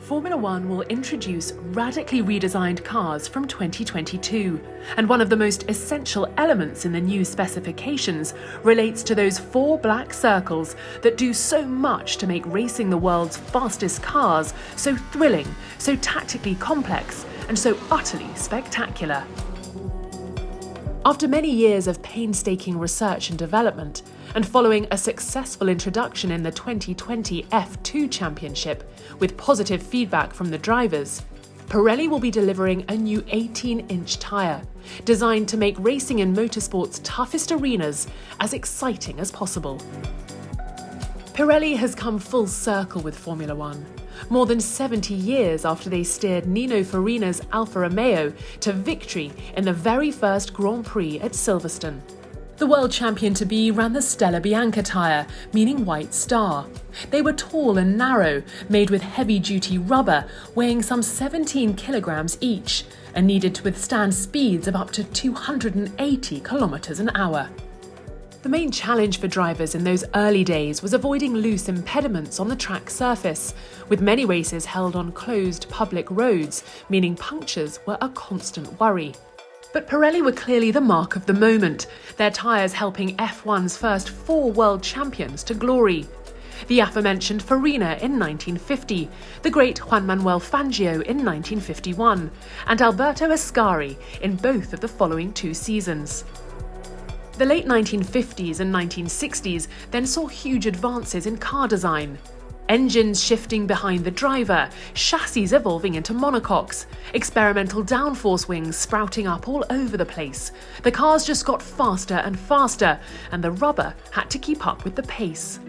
Formula One will introduce radically redesigned cars from 2022, and one of the most essential elements in the new specifications relates to those 4 black circles that do so much to make racing the world's fastest cars so thrilling, so tactically complex, and so utterly spectacular. After many years of painstaking research and development, and following a successful introduction in the 2020 F2 Championship with positive feedback from the drivers, Pirelli will be delivering a new 18-inch tyre, designed to make racing in motorsport's toughest arenas as exciting as possible. Pirelli has come full circle with Formula One, more than 70 years after they steered Nino Farina's Alfa Romeo to victory in the very first Grand Prix at Silverstone. The world champion-to-be ran the Stella Bianca tyre, meaning White Star. They were tall and narrow, made with heavy-duty rubber, weighing some 17 kilograms each, and needed to withstand speeds of up to 280 kilometers an hour. The main challenge for drivers in those early days was avoiding loose impediments on the track surface, with many races held on closed public roads, meaning punctures were a constant worry. But Pirelli were clearly the mark of the moment, their tyres helping F1's first 4 world champions to glory. The aforementioned Farina in 1950, the great Juan Manuel Fangio in 1951, and Alberto Ascari in both of the following 2 seasons. The late 1950s and 1960s then saw huge advances in car design. Engines shifting behind the driver, chassis evolving into monocoques, experimental downforce wings sprouting up all over the place. The cars just got faster and faster, and the rubber had to keep up with the pace.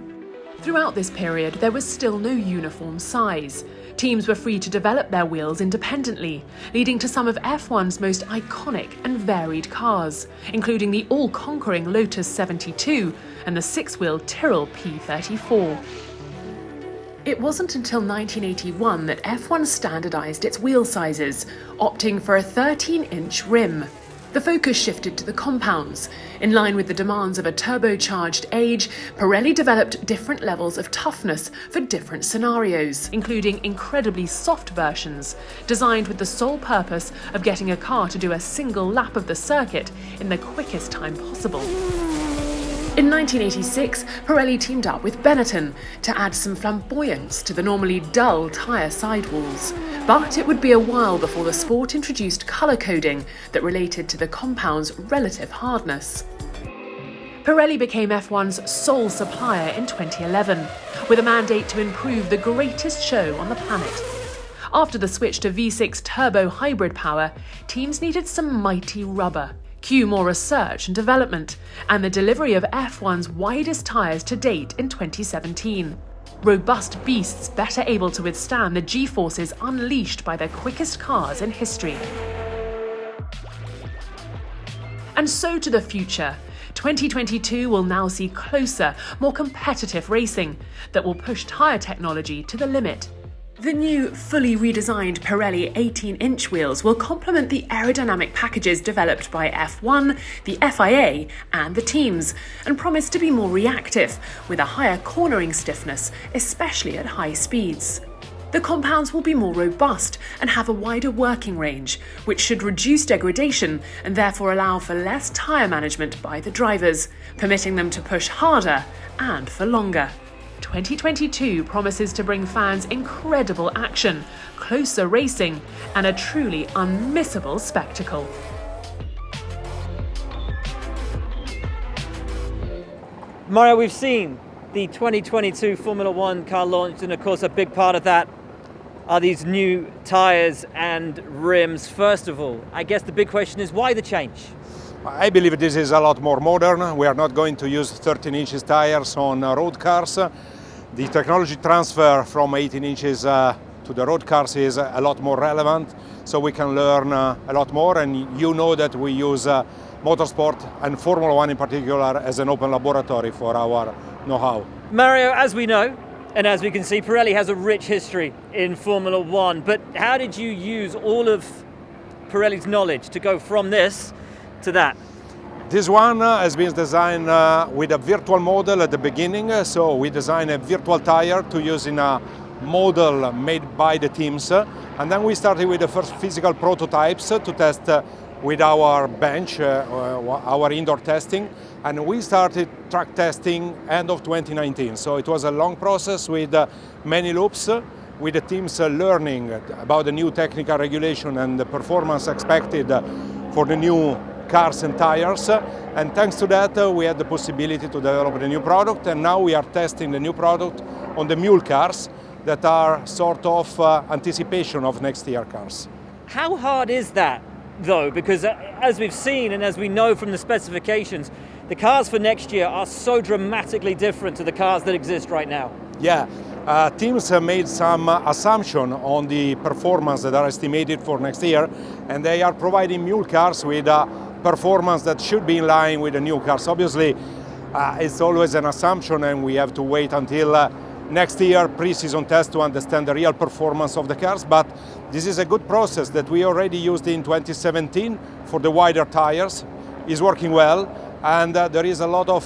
Throughout this period, there was still no uniform size. Teams were free to develop their wheels independently, leading to some of F1's most iconic and varied cars, including the all-conquering Lotus 72 and the 6-wheel Tyrrell P34. It wasn't until 1981 that F1 standardised its wheel sizes, opting for a 13-inch rim. The focus shifted to the compounds. In line with the demands of a turbocharged age, Pirelli developed different levels of toughness for different scenarios, including incredibly soft versions, designed with the sole purpose of getting a car to do a single lap of the circuit in the quickest time possible. In 1986, Pirelli teamed up with Benetton to add some flamboyance to the normally dull tyre sidewalls. But it would be a while before the sport introduced colour coding that related to the compound's relative hardness. Pirelli became F1's sole supplier in 2011, with a mandate to improve the greatest show on the planet. After the switch to V6 turbo hybrid power, teams needed some mighty rubber. Cue more research and development, and the delivery of F1's widest tyres to date in 2017. Robust beasts better able to withstand the G-forces unleashed by their quickest cars in history. And so to the future. 2022 will now see closer, more competitive racing that will push tyre technology to the limit. The new, fully redesigned Pirelli 18-inch wheels will complement the aerodynamic packages developed by F1, the FIA and the teams, and promise to be more reactive, with a higher cornering stiffness, especially at high speeds. The compounds will be more robust and have a wider working range, which should reduce degradation and therefore allow for less tyre management by the drivers, permitting them to push harder and for longer. 2022 promises to bring fans incredible action, closer racing, and a truly unmissable spectacle. Mario, we've seen the 2022 Formula One car launched, and of course a big part of that are these new tyres and rims. First of all, I guess the big question is, why the change? I believe this is a lot more modern. We are not going to use 13 inches tires on road cars. The technology transfer from 18 inches to the road cars is a lot more relevant, so we can learn a lot more. And you know that we use motorsport and Formula One in particular as an open laboratory for our know-how. Mario, as we know, and as we can see, Pirelli has a rich history in Formula One. But how did you use all of Pirelli's knowledge to go from this to that? This one has been designed with a virtual model at the beginning, so we designed a virtual tire to use in a model made by the teams, and then we started with the first physical prototypes to test with our bench, our indoor testing, and we started track testing end of 2019. So it was a long process with many loops, with the teams learning about the new technical regulation and the performance expected for the new cars and tires. And thanks to that, we had the possibility to develop the new product, and now we are testing the new product on the mule cars that are sort of anticipation of next year cars. How hard is that, though? Because as we've seen and as we know from the specifications, the cars for next year are so dramatically different to the cars that exist right now. Yeah, teams made some assumption on the performance that are estimated for next year, and they are providing mule cars with performance that should be in line with the new cars. Obviously, it's always an assumption, and we have to wait until next year pre-season test to understand the real performance of the cars, but this is a good process that we already used in 2017 for the wider tires. It's working well, and there is a lot of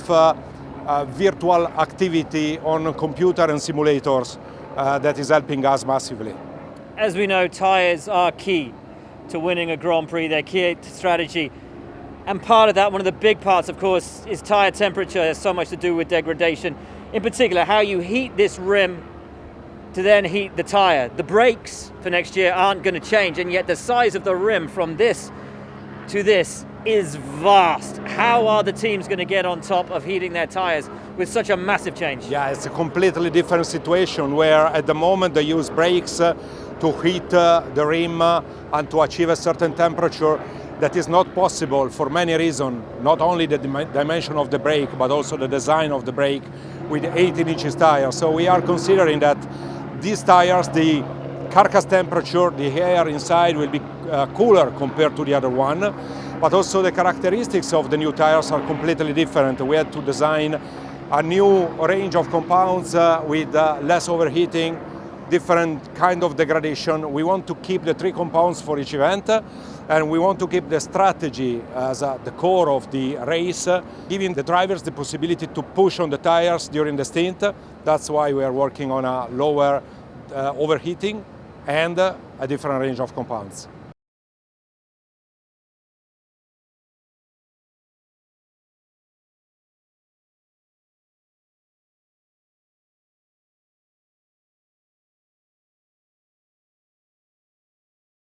virtual activity on computer and simulators that is helping us massively. As we know, tires are key to winning a Grand Prix, they're key to strategy. And part of that, one of the big parts, of course, is tire temperature. It has so much to do with degradation. In particular, how you heat this rim to then heat the tire. The brakes for next year aren't going to change, and yet the size of the rim from this to this is vast. How are the teams going to get on top of heating their tires with such a massive change? Yeah, it's a completely different situation where at the moment they use brakes to heat the rim and to achieve a certain temperature. That is not possible for many reasons, not only the dimension of the brake, but also the design of the brake with 18 inches tires. So we are considering that these tires, the carcass temperature, the air inside will be cooler compared to the other one, but also the characteristics of the new tires are completely different. We had to design a new range of compounds with less overheating, different kind of degradation. We want to keep the 3 compounds for each event, and we want to keep the strategy as the core of the race, giving the drivers the possibility to push on the tires during the stint. That's why we are working on a lower overheating and a different range of compounds.